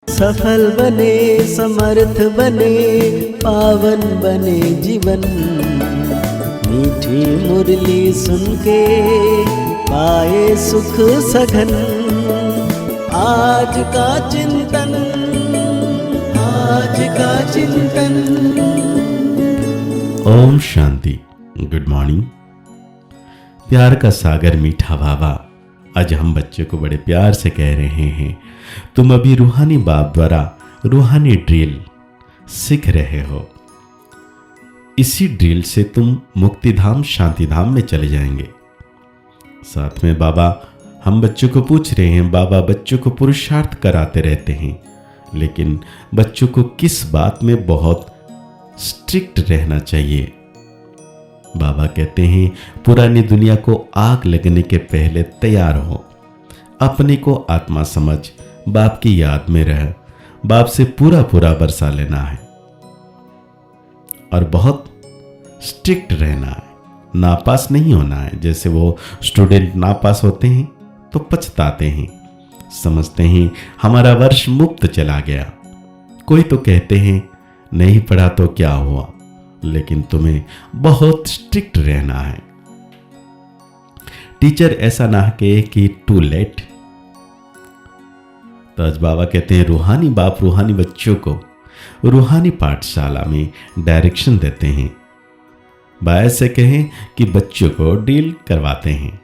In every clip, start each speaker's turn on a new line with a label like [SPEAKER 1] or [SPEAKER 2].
[SPEAKER 1] सफल बने, समर्थ बने, पावन बने जीवन। मीठी मुरली सुन के पाए सुख सघन। आज का चिंतन, आज का चिंतन।
[SPEAKER 2] ओम शांति। Good morning. प्यार का सागर मीठा बाबा, आज हम बच्चे को बड़े प्यार से कह रहे हैं, तुम अभी रूहानी बाप द्वारा रूहानी ड्रिल सीख रहे हो। इसी ड्रिल से तुम मुक्तिधाम शांतिधाम में चले जाएंगे। साथ में बाबा हम बच्चों को पूछ रहे हैं, बाबा बच्चों को पुरुषार्थ कराते रहते हैं, लेकिन बच्चों को किस बात में बहुत स्ट्रिक्ट रहना चाहिए। बाबा कहते हैं पुरानी दुनिया को आग लगने के पहले तैयार हो। अपने को आत्मा समझ, बाप की याद में रह, बाप से पूरा पूरा बरसा लेना है और बहुत स्ट्रिक्ट रहना है। नापास नहीं होना है। जैसे वो स्टूडेंट नापास होते हैं तो पछताते हैं, समझते हैं हमारा वर्ष मुफ्त चला गया। कोई तो कहते हैं नहीं पढ़ा तो क्या हुआ, लेकिन तुम्हें बहुत स्ट्रिक्ट रहना है। टीचर ऐसा ना कहे कि टू लेट। तो आज बाबा कहते हैं रूहानी बाप रूहानी बच्चों को रूहानी पाठशाला में डायरेक्शन देते हैं। बाय से कहें कि बच्चों को डील करवाते हैं,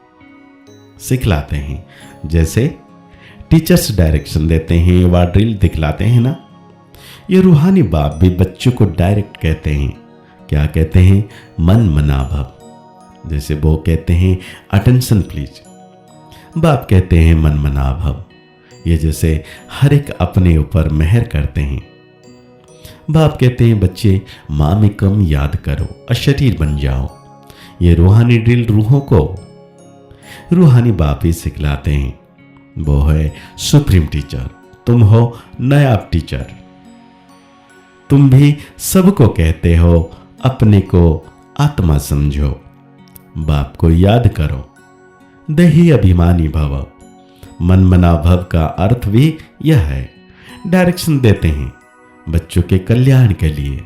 [SPEAKER 2] सिखलाते हैं। जैसे टीचर्स डायरेक्शन देते हैं, वह ड्रिल दिखलाते हैं ना, ये रूहानी बाप भी बच्चों को डायरेक्ट कहते हैं। क्या कहते हैं? मन मना भव। जैसे वो कहते हैं अटेंशन प्लीज, बाप कहते हैं मन मना भव। ये जैसे हर एक अपने ऊपर मेहर करते हैं। बाप कहते हैं बच्चे माँ में कम याद करो, अशरीर बन जाओ। ये रूहानी ड्रिल रूहों को रूहानी बाप ही सिखलाते हैं। वो है सुप्रीम टीचर, तुम हो नायाब टीचर। तुम भी सबको कहते हो अपने को आत्मा समझो, बाप को याद करो, देही अभिमानी भव। मन मना भव का अर्थ भी यह है। डायरेक्शन देते हैं बच्चों के कल्याण के लिए।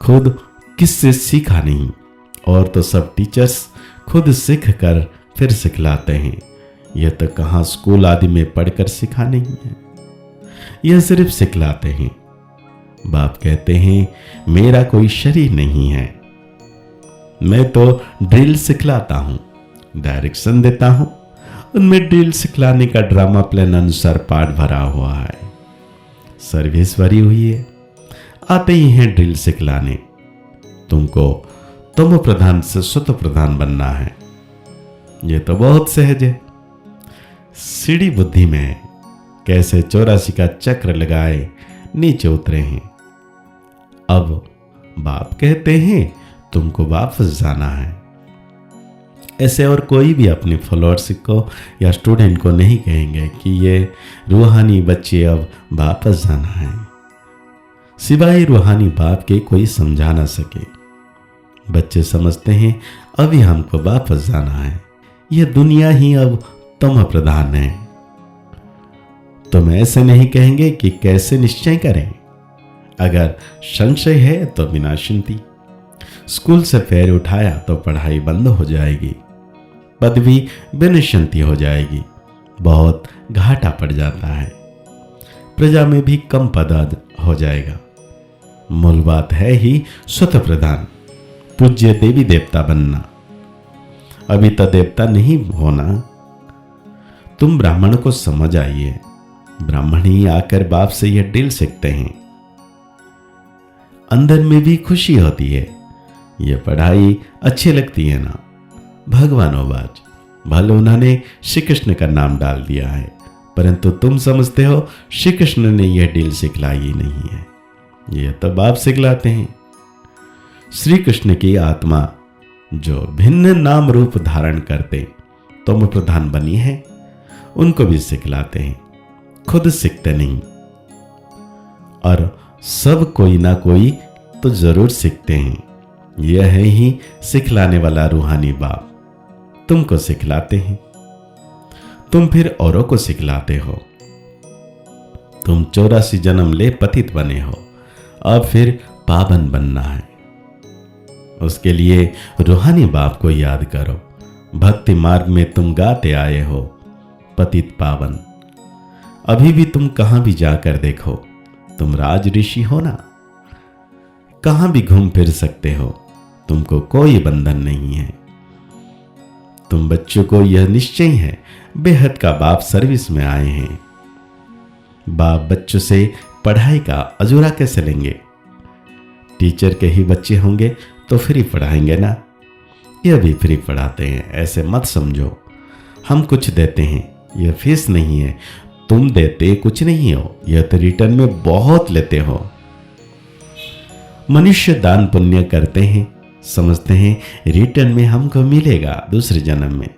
[SPEAKER 2] खुद किससे सीखा नहीं, और तो सब टीचर्स खुद सीख कर फिर सिखलाते हैं। यह तो कहाँ स्कूल आदि में पढ़कर सिखा नहीं है, यह सिर्फ सिखलाते हैं। बाप कहते हैं मेरा कोई शरीर नहीं है, मैं तो ड्रिल सिखलाता हूं, डायरेक्शन देता हूं। उनमें ड्रिल सिखलाने का ड्रामा प्लान अनुसार पाठ भरा हुआ है, सर्विस भरी हुई है। आते ही हैं ड्रिल सिखलाने। तुमको तमो प्रधान से सतो प्रधान बनना है। यह तो बहुत सहज है। सीढ़ी बुद्धि में कैसे 84 का चक्र लगाए नीचे उतरे हैं। अब बाप कहते हैं तुमको वापस जाना है। ऐसे और कोई भी अपने फॉलोअर्स को या स्टूडेंट को नहीं कहेंगे कि ये रूहानी बच्चे अब वापस जाना है, सिवाय रूहानी बाप के कोई समझा ना सके। बच्चे समझते हैं अभी हमको वापस जाना है, यह दुनिया ही अब तम प्रधान है। तुम ऐसे नहीं कहेंगे कि कैसे निश्चय करें। अगर संशय है तो बिना चिंती। स्कूल से पैर उठाया तो पढ़ाई बंद हो जाएगी, पदवी बेनिशांति हो जाएगी, बहुत घाटा पड़ जाता है, प्रजा में भी कम पद हो जाएगा। मूल बात है ही स्वतः प्रधान, पूज्य देवी देवता बनना। अभी तो देवता नहीं होना। तुम ब्राह्मण को समझ आइए, ब्राह्मण ही आकर बाप से यह डील सीखते हैं। अंदर में भी खुशी होती है, यह पढ़ाई अच्छी लगती है ना। भगवानोबाज भले उन्होंने श्री कृष्ण का नाम डाल दिया है, परंतु तुम समझते हो श्री कृष्ण ने यह डील सिखलाई नहीं है, यह तो बाप सिखलाते हैं। श्री कृष्ण की आत्मा जो भिन्न नाम रूप धारण करते तुम प्रधान बनी है, उनको भी सिखलाते हैं, खुद सीखते नहीं। और सब कोई ना कोई तो जरूर सीखते हैं। यह है ही सिखलाने वाला रूहानी बाप, तुमको सिखलाते हैं, तुम फिर औरों को सिखलाते हो। तुम 84 जन्म ले पतित बने हो, अब फिर पावन बनना है। उसके लिए रूहानी बाप को याद करो। भक्ति मार्ग में तुम गाते आए हो पतित पावन। अभी भी तुम कहां भी जाकर देखो, तुम राज ऋषि हो ना। कहां भी घूम फिर सकते हो, तुमको कोई बंधन नहीं है। तुम बच्चों को यह निश्चय है, बेहद का बाप सर्विस में आए हैं। बाप बच्चों से पढ़ाई का अजूरा कैसे लेंगे? टीचर के ही बच्चे होंगे तो फ्री पढ़ाएंगे ना। यह भी फ्री पढ़ाते हैं, ऐसे मत समझो। हम कुछ देते हैं, यह फीस नहीं है। तुम देते कुछ नहीं हो, यह तो रिटर्न में बहुत लेते हो। मनुष्य दान पुण्य करते हैं, समझते हैं रिटर्न में हमको मिलेगा दूसरे जन्म में।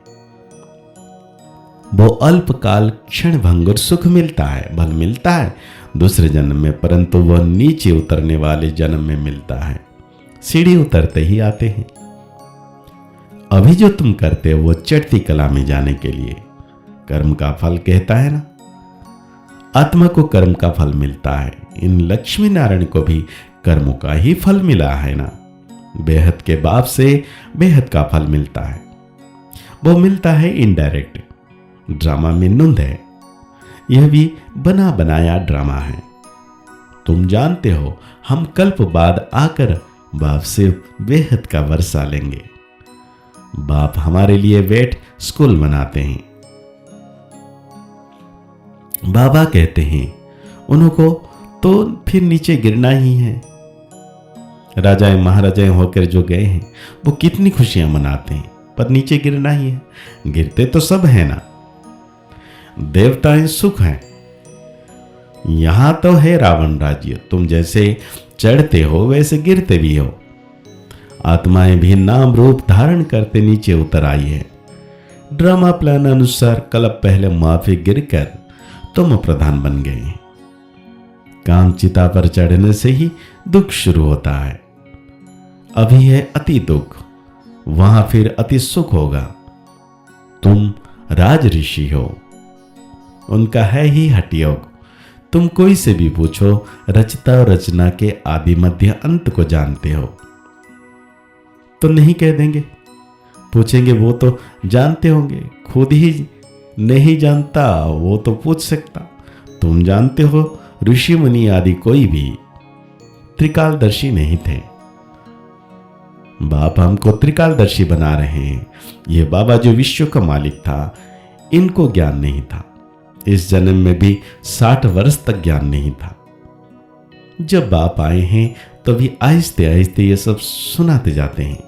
[SPEAKER 2] वो अल्पकाल क्षण भंगुर सुख मिलता है, बल मिलता है दूसरे जन्म में, परंतु वह नीचे उतरने वाले जन्म में मिलता है। सीढ़ी उतरते ही आते हैं। अभी जो तुम करते हो वो चढ़ती कला में जाने के लिए। कर्म का फल कहता है ना, आत्मा को कर्म का फल मिलता है। इन लक्ष्मी नारायण को भी कर्मों का ही फल मिला है ना। बेहद के बाप से बेहद का फल मिलता है, वो मिलता है इनडायरेक्ट। ड्रामा में नुंद है, यह भी बना बनाया ड्रामा है। तुम जानते हो हम कल्प बाद आकर बाप से बेहद का वर्षा लेंगे। बाप हमारे लिए वेट स्कूल बनाते हैं। बाबा कहते हैं उनको तो फिर नीचे गिरना ही है। राजाएं महाराजाएं होकर जो गए हैं वो कितनी खुशियां मनाते हैं, पर नीचे गिरना ही है। गिरते तो सब है ना। देवताएं सुख हैं, यहां तो है रावण राज्य। तुम जैसे चढ़ते हो वैसे गिरते भी हो। आत्माएं भी नाम रूप धारण करते नीचे उतर आई है। ड्रामा प्लान अनुसार कल्प पहले माफी गिरकर तुम प्रधान बन गए। काम चिता पर चढ़ने से ही दुख शुरू होता है। अभी है अति दुख, वहां फिर अति सुख होगा। तुम राज ऋषि हो, उनका है ही हठयोग। तुम कोई से भी पूछो, रचता और रचना के आदि मध्य अंत को जानते हो तो नहीं कह देंगे। पूछेंगे वो तो जानते होंगे, खुद ही नहीं जानता वो तो पूछ सकता। तुम जानते हो ऋषि मुनि आदि कोई भी त्रिकालदर्शी नहीं थे। बाप हमको त्रिकालदर्शी बना रहे हैं। ये बाबा जो विश्व का मालिक था, इनको ज्ञान नहीं था। इस जन्म में भी 60 वर्ष तक ज्ञान नहीं था। जब बाप आए हैं तभी आहिस्ते आहिस्ते ये सब सुनाते जाते हैं।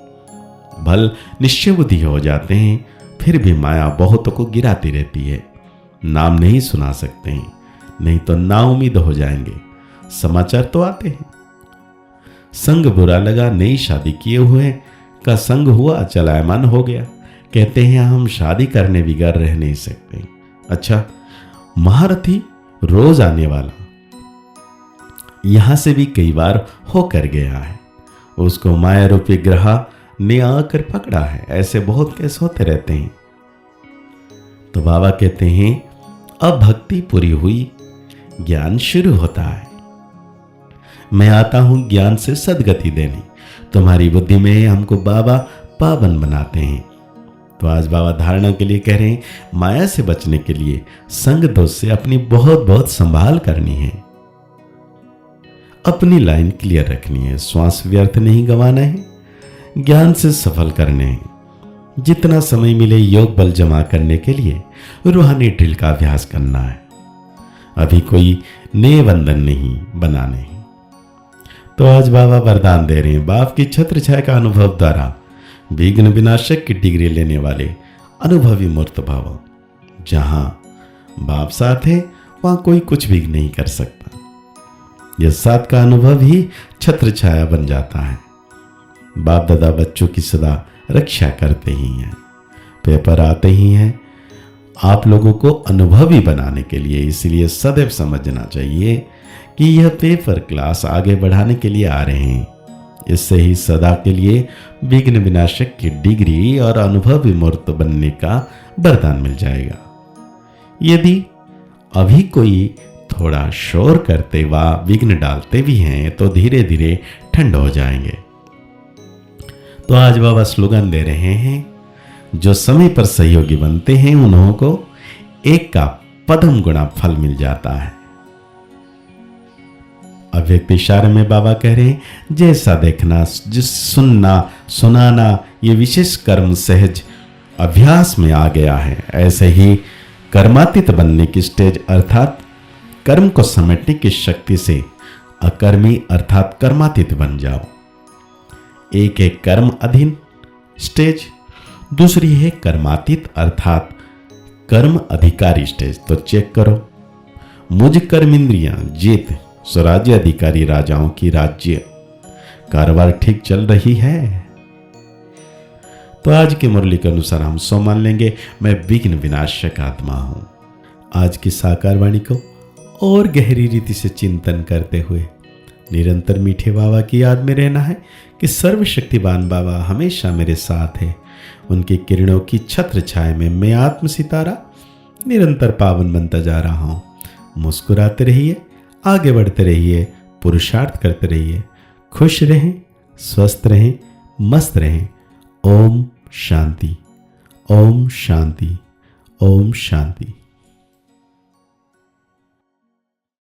[SPEAKER 2] भल निश्चय बुद्धि हो जाते हैं, फिर भी माया बहुतों को गिराती रहती है। नाम नहीं सुना सकते हैं, नहीं तो नाउम्मीद हो जाएंगे। समाचार तो आते हैं। संग बुरा लगा, नई शादी किए हुए का संग हुआ, चलायमान हो गया। कहते हैं हम शादी करने बिगड़ रह नहीं सकते। अच्छा, महारथी रोज आने वाला यहां से भी कई बार होकर गया है। उसको माया रूपी ग्रह ने आकर पकड़ा है। ऐसे बहुत केस होते रहते हैं। तो बाबा कहते हैं अब भक्ति पूरी हुई, ज्ञान शुरू होता है। मैं आता हूं ज्ञान से सदगति देने। तुम्हारी बुद्धि में हमको बाबा पावन बनाते हैं। तो आज बाबा धारणा के लिए कह रहे हैं, माया से बचने के लिए संग दोष से अपनी बहुत बहुत संभाल करनी है। अपनी लाइन क्लियर रखनी है, श्वास व्यर्थ नहीं गंवाना है, ज्ञान से सफल करने हैं। जितना समय मिले योग बल जमा करने के लिए रूहानी ड्रिल का अभ्यास करना है। अभी कोई नए बंधन नहीं बनाने हैं। तो आज बाबा वरदान दे रहे हैं, बाप की छत्र छाया का अनुभव द्वारा विघ्न विनाशक की डिग्री लेने वाले अनुभवी मूर्त भाव। जहां बाप साथ है वहां कोई कुछ भी नहीं कर सकता। यह साथ का अनुभव ही छत्र छाया बन जाता है। बाप दादा बच्चों की सदा रक्षा करते ही हैं, पेपर आते ही हैं आप लोगों को अनुभवी बनाने के लिए। इसलिए सदैव समझना चाहिए कि यह पेपर क्लास आगे बढ़ाने के लिए आ रहे हैं। इससे ही सदा के लिए विघ्न विनाशक की डिग्री और अनुभवी मूर्त बनने का वरदान मिल जाएगा। यदि अभी कोई थोड़ा शोर करते व विघ्न डालते भी हैं तो धीरे धीरे ठंड हो जाएंगे। तो आज बाबा स्लोगन दे रहे हैं, जो समय पर सहयोगी बनते हैं उन्हों को एक का पदम गुना फल मिल जाता है। अव्यक्त इशारे में बाबा कह रहे हैं, जैसा देखना, जिस सुनना सुनाना ये विशेष कर्म सहज अभ्यास में आ गया है, ऐसे ही कर्मातीत बनने की स्टेज अर्थात कर्म को समेटने की शक्ति से अकर्मी अर्थात कर्मातीत बन जाओ। एक है कर्म अधीन स्टेज, दूसरी है कर्मातीत अर्थात कर्म अधिकारी स्टेज। तो चेक करो, मुझ कर्म इंद्रियां जीत स्वराज्य अधिकारी राजाओं की राज्य कारोबार ठीक चल रही है। तो आज की मुरली के अनुसार हम सो मान लेंगे, मैं विघ्न विनाशक आत्मा हूं। आज की साकार वाणी को और गहरी रीति से चिंतन करते हुए निरंतर मीठे बाबा की याद में रहना है कि सर्वशक्तिवान बाबा हमेशा मेरे साथ है। उनकी किरणों की छत्र छाया में मैं आत्म सितारा निरंतर पावन बनता जा रहा हूं। मुस्कुराते रहिए, आगे बढ़ते रहिए, पुरुषार्थ करते रहिए, खुश रहें, स्वस्थ रहें, मस्त रहें। ओम शांति, ओम शांति, ओम शांति।